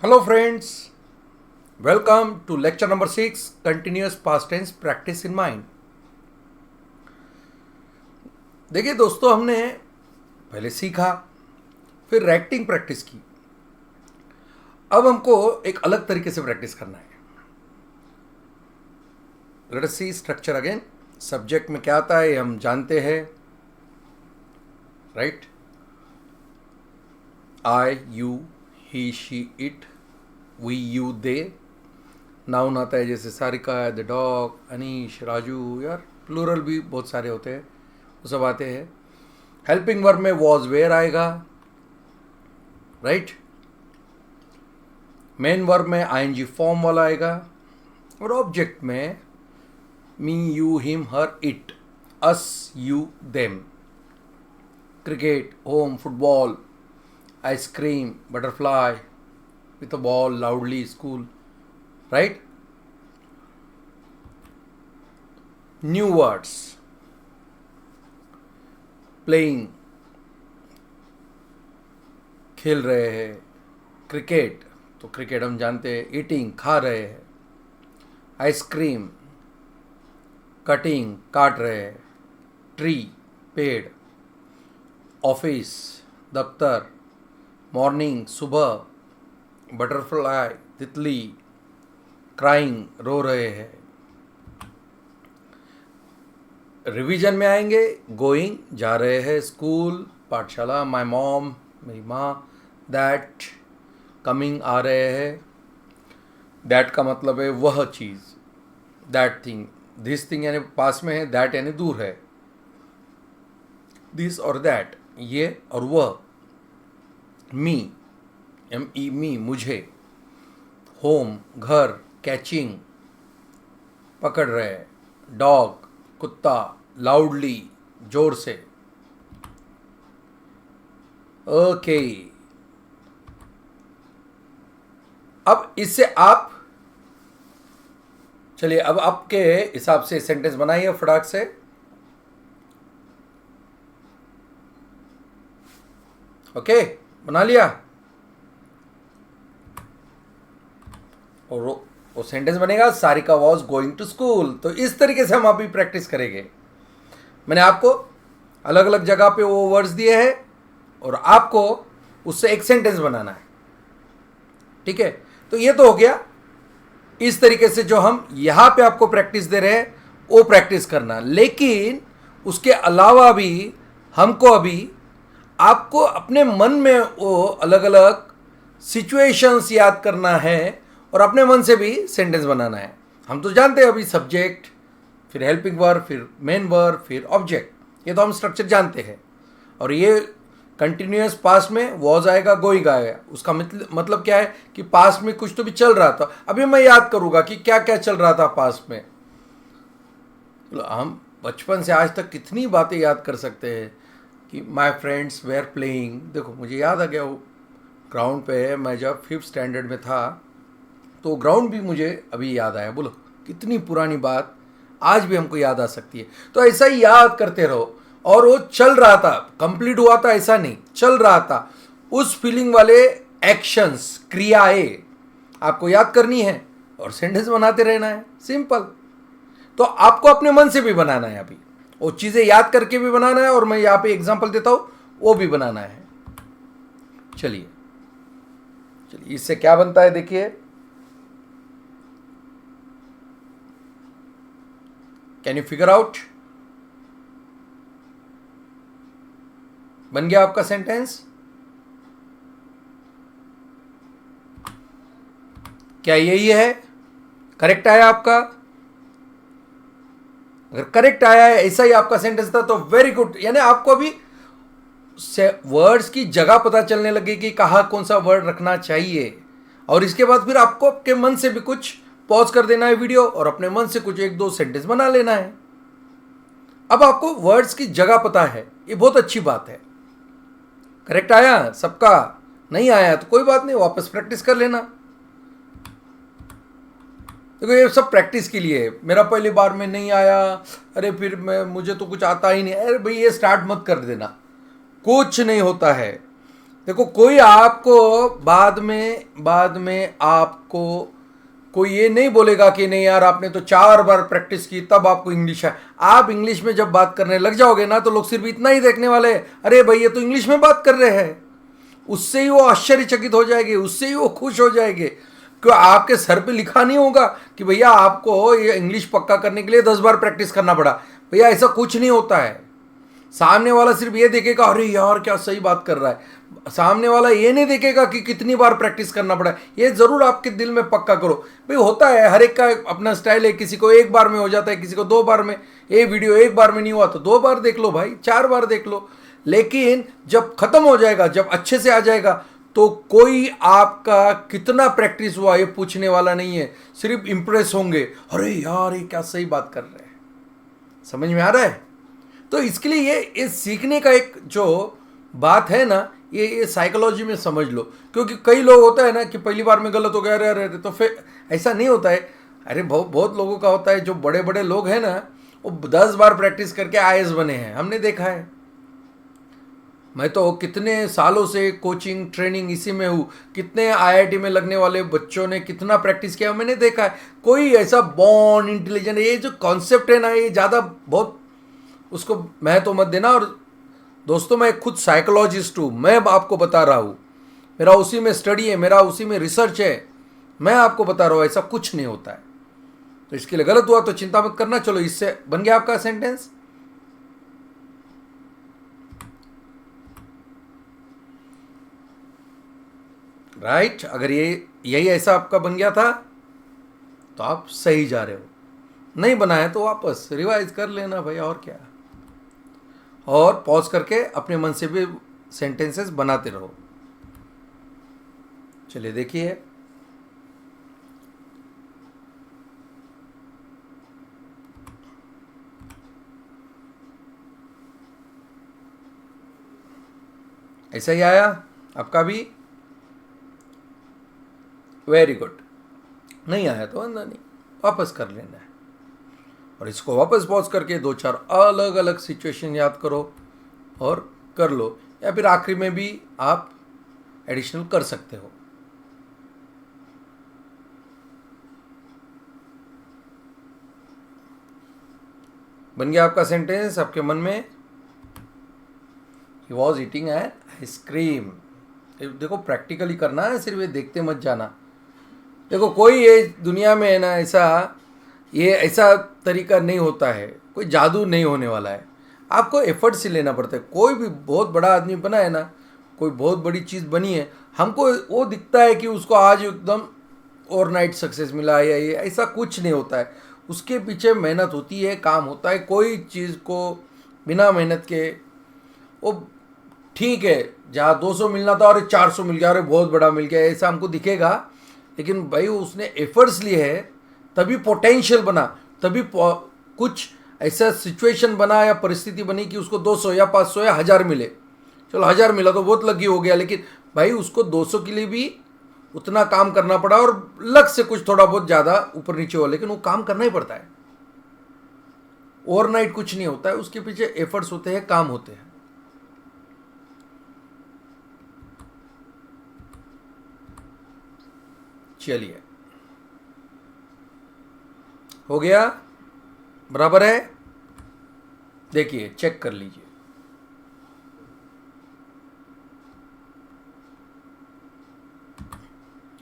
Hello friends, welcome to lecture number 6, continuous past tense practice in mind. देखिए दोस्तों, हमने पहले सीखा, फिर राइटिंग प्रैक्टिस की। अब हमको एक अलग तरीके से प्रैक्टिस करना है। Let us see structure again. Subject में क्या आता है ये हम जानते हैं, right? I, you, he, she, it, we, you, they. Noun आता है जैसे सारिका, द डॉग, अनीश, राजू, यार प्लूरल भी बहुत सारे होते हैं, वो सब आते हैं। हेल्पिंग वर्ब में वॉज, वेयर आएगा, राइट? मेन वर्ब में आईएनजी फॉर्म वाला आएगा, और ऑब्जेक्ट में me, you, him, her, it, us, you, them. Cricket, home, football, ice cream, butterfly, with a ball, loudly, school, right? New words. Playing, खेल रहे हैं। क्रिकेट, तो क्रिकेट हम जानते हैं। ईटिंग, खा रहे हैं। आइसक्रीम, कटिंग, काट रहे हैं। ट्री, पेड़। ऑफिस, दफ्तर। मॉर्निंग, सुबह। बटरफ्लाई, तितली। क्राइंग, रो रहे हैं। रिवीजन में आएंगे। गोइंग, जा रहे हैं। स्कूल, पाठशाला। माय मॉम, मेरी माँ। दैट, कमिंग, आ रहे हैं। दैट का मतलब है वह चीज़, दैट थिंग। दिस थिंग यानी पास में है, दैट यानी दूर है। दिस और दैट, ये और वह। मी, M-E, मी, मुझे। होम, घर। कैचिंग, पकड़ रहे। डॉग, कुत्ता। लाउडली, जोर से। ओके, अब इससे आप चलिए, अब आपके हिसाब से सेंटेंस बनाइए फटाक से। ओके, बना लिया? और वो सेंटेंस बनेगा, Sarika was going to school. तो इस तरीके से हम अभी प्रैक्टिस करेंगे। मैंने आपको अलग अलग जगह पे वो वर्ड्स दिए हैं और आपको उससे एक सेंटेंस बनाना है, ठीक है? तो ये तो हो गया। इस तरीके से जो हम यहां पे आपको प्रैक्टिस दे रहे हैं वो प्रैक्टिस करना, लेकिन उसके अलावा भी हमको अभी आपको अपने मन में वो अलग अलग सिचुएशंस याद करना है और अपने मन से भी सेंटेंस बनाना है। हम तो जानते हैं अभी सब्जेक्ट, फिर हेल्पिंग वर्ब, फिर मेन वर्ब, फिर ऑब्जेक्ट, ये तो हम स्ट्रक्चर जानते हैं। और ये कंटिन्यूअस पास्ट में वॉज आएगा, गोइंग आएगा। उसका मतलब क्या है कि पास्ट में कुछ तो भी चल रहा था। अभी मैं याद करूंगा कि क्या क्या चल रहा था पास्ट में। हम बचपन से आज तक कितनी बातें याद कर सकते हैं कि माई फ्रेंड्स वेयर प्लेइंग। देखो, मुझे याद आ गया वो ग्राउंड पे मैं जब 5th स्टैंडर्ड में था, तो ग्राउंड भी मुझे अभी याद आया। बोलो, कितनी पुरानी बात आज भी हमको याद आ सकती है। तो ऐसा ही याद करते रहो। और वो चल रहा था, कंप्लीट हुआ था ऐसा नहीं, चल रहा था। उस फीलिंग वाले एक्शंस, क्रियाएं आपको याद करनी है और सेंटेंस बनाते रहना है। सिंपल। तो आपको अपने मन से भी बनाना है। अभी वो चीज़ें याद करके भी बनाना है और मैं यहाँ पे एग्जाम्पल देता हूँ, वो भी बनाना है। चलिए चलिए, इससे क्या बनता है देखिए। Can you figure out? बन गया आपका सेंटेंस? क्या यही है? करेक्ट आया आपका? अगर करेक्ट आया है, ऐसा ही आपका सेंटेंस था, तो वेरी गुड। यानी आपको अभी वर्ड्स की जगह पता चलने लगेगी, कहाँ कौन सा वर्ड रखना चाहिए। और इसके बाद फिर आपको आपके मन से भी कुछ पॉज कर देना है वीडियो और अपने मन से कुछ एक दो सेंटेंस बना लेना है। अब आपको वर्ड्स की जगह पता है, ये बहुत अच्छी बात है। करेक्ट आया सबका? नहीं आया तो कोई बात नहीं, वापस प्रैक्टिस कर लेना। देखो, ये सब प्रैक्टिस के लिए। मेरा पहली बार में नहीं आया, अरे फिर मुझे तो कुछ आता ही नहीं, अरे भाई ये स्टार्ट मत कर देना। कुछ नहीं होता है। देखो कोई आपको बाद में आपको कोई ये नहीं बोलेगा कि नहीं यार आपने तो 4 बार प्रैक्टिस की तब आपको इंग्लिश है। आप इंग्लिश में जब बात करने लग जाओगे ना तो लोग सिर्फ इतना ही देखने वाले हैं, अरे भाई ये तो इंग्लिश में बात कर रहे हैं। उससे ही वो आश्चर्यचकित हो जाएंगे, उससे ही वो खुश हो जाएंगे। क्यों आपके सर पे लिखा नहीं होगा कि भैया आपको ये इंग्लिश पक्का करने के लिए 10 बार प्रैक्टिस करना पड़ा। भैया ऐसा कुछ नहीं होता है। सामने वाला सिर्फ ये देखेगा अरे यार क्या सही बात कर रहा है, सामने वाला ये नहीं देखेगा कि कितनी बार प्रैक्टिस करना पड़ा। ये जरूर आपके दिल में पक्का करो। भाई होता है, हर एक का अपना स्टाइल है, किसी को 1 बार में हो जाता है, किसी को 2 बार में। ये वीडियो 1 बार में नहीं हुआ तो 2 बार देख लो भाई, 4 बार देख लो। लेकिन जब खत्म हो जाएगा, जब अच्छे से आ जाएगा, तो कोई आपका कितना प्रैक्टिस हुआ ये पूछने वाला नहीं है। सिर्फ इंप्रेस होंगे, अरे यार ये क्या सही बात कर रहे हैं। समझ में आ रहा है? तो इसके लिए ये सीखने का एक जो बात है ना, ये साइकोलॉजी में समझ लो। क्योंकि कई लोग होता है ना कि पहली बार में गलत हो गया, अरे अरे तो फिर ऐसा नहीं होता है। अरे बहुत बहुत लोगों का होता है, जो बड़े बड़े लोग हैं ना वो 10 बार प्रैक्टिस करके आईएएस बने हैं, हमने देखा है। मैं तो कितने सालों से कोचिंग ट्रेनिंग इसी में हूँ, कितने आईआईटी में लगने वाले बच्चों ने कितना प्रैक्टिस किया मैंने देखा है। कोई ऐसा बॉर्न इंटेलिजेंट, ये जो कॉन्सेप्ट है ना ये ज़्यादा बहुत उसको महत्व मत देना। और दोस्तों मैं खुद साइकोलॉजिस्ट हूँ, मैं आपको बता रहा हूँ, मेरा उसी में स्टडी है, मेरा उसी में रिसर्च है। मैं आपको बता रहा हूँ ऐसा कुछ नहीं होता है। तो इसके लिए गलत हुआ तो चिंता मत करना। चलो इससे बन गया आपका सेंटेंस। राइट, अगर ये यही ऐसा आपका बन गया था तो आप सही जा रहे हो। नहीं बना है तो वापस रिवाइज कर लेना भाई, और क्या। और पॉज करके अपने मन से भी सेंटेंसेस बनाते रहो। चलिए देखिए, ऐसा ही आया आपका भी? Very good. नहीं आया तो अंदर नहीं, वापस कर लेना है। और इसको वापस पॉज करके 2-4 अलग अलग सिचुएशन याद करो और कर लो, या फिर आखिरी में भी आप एडिशनल कर सकते हो। बन गया आपका सेंटेंस आपके मन में? He was eating an ice cream. देखो प्रैक्टिकली करना है, सिर्फ ये देखते मत जाना। देखो कोई ये दुनिया में है ना ऐसा तरीका नहीं होता है, कोई जादू नहीं होने वाला है। आपको एफर्ट से लेना पड़ता है। कोई भी बहुत बड़ा आदमी बना है ना, कोई बहुत बड़ी चीज़ बनी है, हमको वो दिखता है कि उसको आज एकदम ओवरनाइट सक्सेस मिला है, या ये ऐसा कुछ नहीं होता है। उसके पीछे मेहनत होती है, काम होता है। कोई चीज़ को बिना मेहनत के वो ठीक है, जहाँ 200 मिलना था और 400 मिल गया, अरे बहुत बड़ा मिल गया, ऐसा हमको दिखेगा। लेकिन भाई उसने एफर्ट्स लिए है, तभी पोटेंशियल बना, तभी कुछ ऐसा सिचुएशन बना या परिस्थिति बनी कि उसको 200 या 500 या 1000 मिले। चलो 1000 मिला तो बहुत लकी हो गया, लेकिन भाई उसको 200 के लिए भी उतना काम करना पड़ा, और लक से कुछ थोड़ा बहुत ज़्यादा ऊपर नीचे हुआ, लेकिन वो काम करना ही पड़ता है। ओवरनाइट कुछ नहीं होता है, उसके पीछे एफर्ट्स होते हैं, काम होते हैं। चलिए हो गया, बराबर है। देखिए चेक कर लीजिए।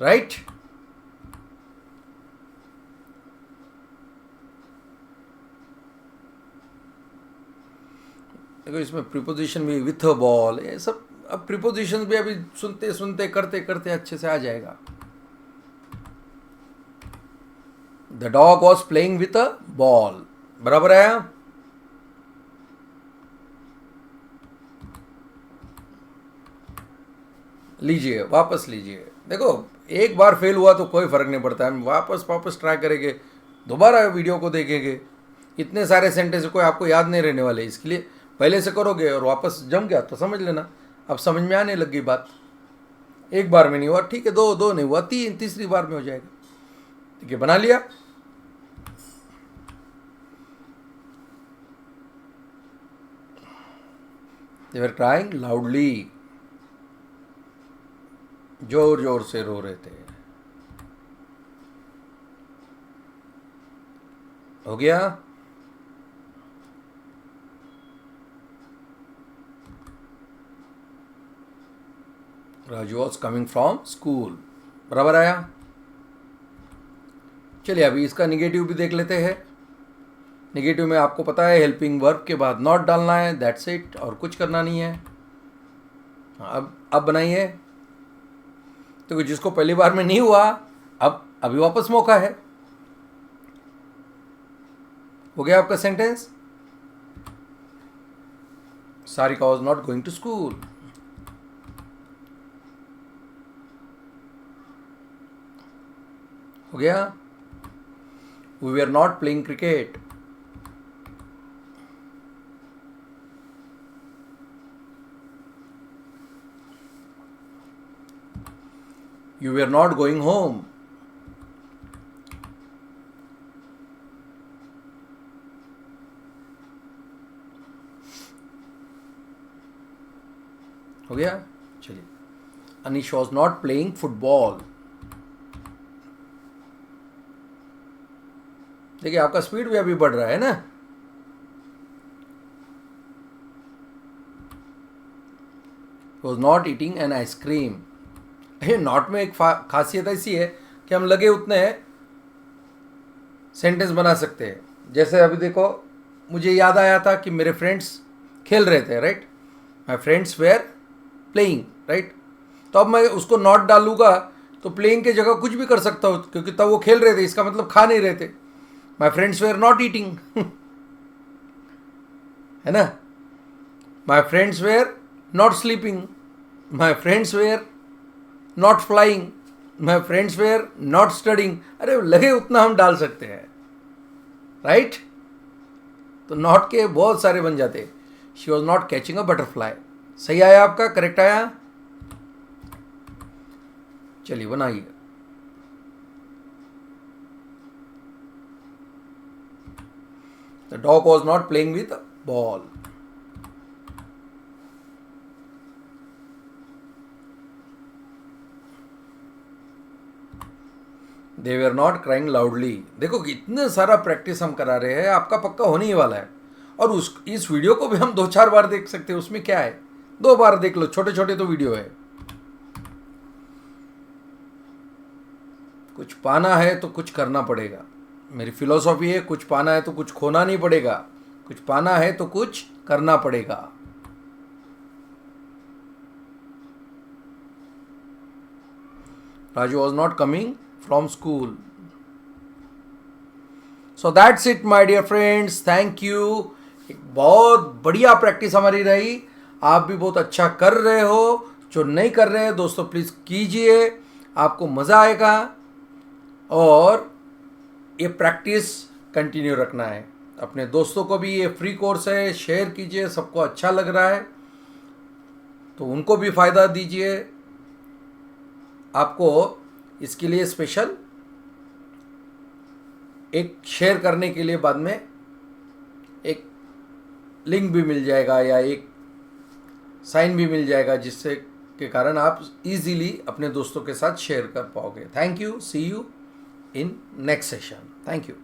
राइट, देखो इसमें प्रीपोजिशन भी विथ अ बॉल, ये सब अब प्रीपोजिशन भी अभी सुनते सुनते करते करते अच्छे से आ जाएगा। The dog was playing with a ball, बराबर है। लीजिए वापस लीजिए। देखो एक बार फेल हुआ तो कोई फर्क नहीं पड़ता, हम वापस वापस ट्राई करेंगे, दोबारा वीडियो को देखेंगे। इतने सारे सेंटेंस कोई आपको याद नहीं रहने वाले, इसके लिए पहले से करोगे और वापस जम गया तो समझ लेना अब समझ में आने लग गई बात। एक बार में नहीं हुआ ठीक है, दो नहीं हुआ, तीसरी बार में हो जाएगा। ठीक है, बना लिया। They were crying loudly. जोर जोर से रो रहे थे। हो गया? Raju was coming from school. बराबर आया? चलिए अभी इसका निगेटिव भी देख लेते हैं। निगेटिव में आपको पता है हेल्पिंग वर्ब के बाद नॉट डालना है, दैट्स इट, और कुछ करना नहीं है। अब बनाइए। तो जिसको पहली बार में नहीं हुआ, अब अभी वापस मौका है। हो गया आपका sentence? Sarika was not going to school. हो गया? We were not playing cricket. You were not going home. हो गया? चलिए, Anish was not playing football. देखिए आपका स्पीड भी अभी बढ़ रहा है ना। Was not eating an ice cream. Not में एक खासियत ऐसी है कि हम लगे उतने सेंटेंस बना सकते हैं। जैसे अभी देखो, मुझे याद आया था कि मेरे फ्रेंड्स खेल रहे थे, right. My friends were playing, right. तो अब मैं उसको नॉट डालूंगा तो प्लेइंग की जगह कुछ भी कर सकता हूँ, क्योंकि तब वो खेल रहे थे, इसका मतलब खा नहीं रहे थे। My friends were not eating है ना। My friends were not sleeping. My friends were not flying. My friends were not studying. अरे लगे उतना हम डाल सकते हैं, राइट। तो नॉट के बहुत सारे बन जाते। She was not catching a butterfly. सही आया आपका? करेक्ट आया? चलिए बनाइए। The dog was not playing with ball. They were not crying loudly. देखो इतने सारा प्रैक्टिस हम करा रहे हैं, आपका पक्का होने ही वाला है। और इस वीडियो को भी हम 2-4 बार देख सकते हैं, उसमें क्या है। 2 बार देख लो, छोटे छोटे तो वीडियो है। कुछ पाना है तो कुछ करना पड़ेगा। मेरी फिलॉसफी है, कुछ पाना है तो कुछ खोना नहीं पड़ेगा, कुछ पाना है तो कुछ करना पड़ेगा। Raju was not coming from school. So that's it my dear friends, thank you. एक बहुत बढ़िया प्रैक्टिस हमारी रही। आप भी बहुत अच्छा कर रहे हो। जो नहीं कर रहे हैं दोस्तों, प्लीज़ कीजिए, आपको मज़ा आएगा। और ये प्रैक्टिस कंटिन्यू रखना है। अपने दोस्तों को भी ये फ्री कोर्स है, शेयर कीजिए। सबको अच्छा लग रहा है तो उनको भी फ़ायदा दीजिए। आपको इसके लिए स्पेशल एक शेयर करने के लिए बाद में एक लिंक भी मिल जाएगा या एक साइन भी मिल जाएगा, जिससे के कारण आप इजीली अपने दोस्तों के साथ शेयर कर पाओगे। Thank you. See you in next session. Thank you.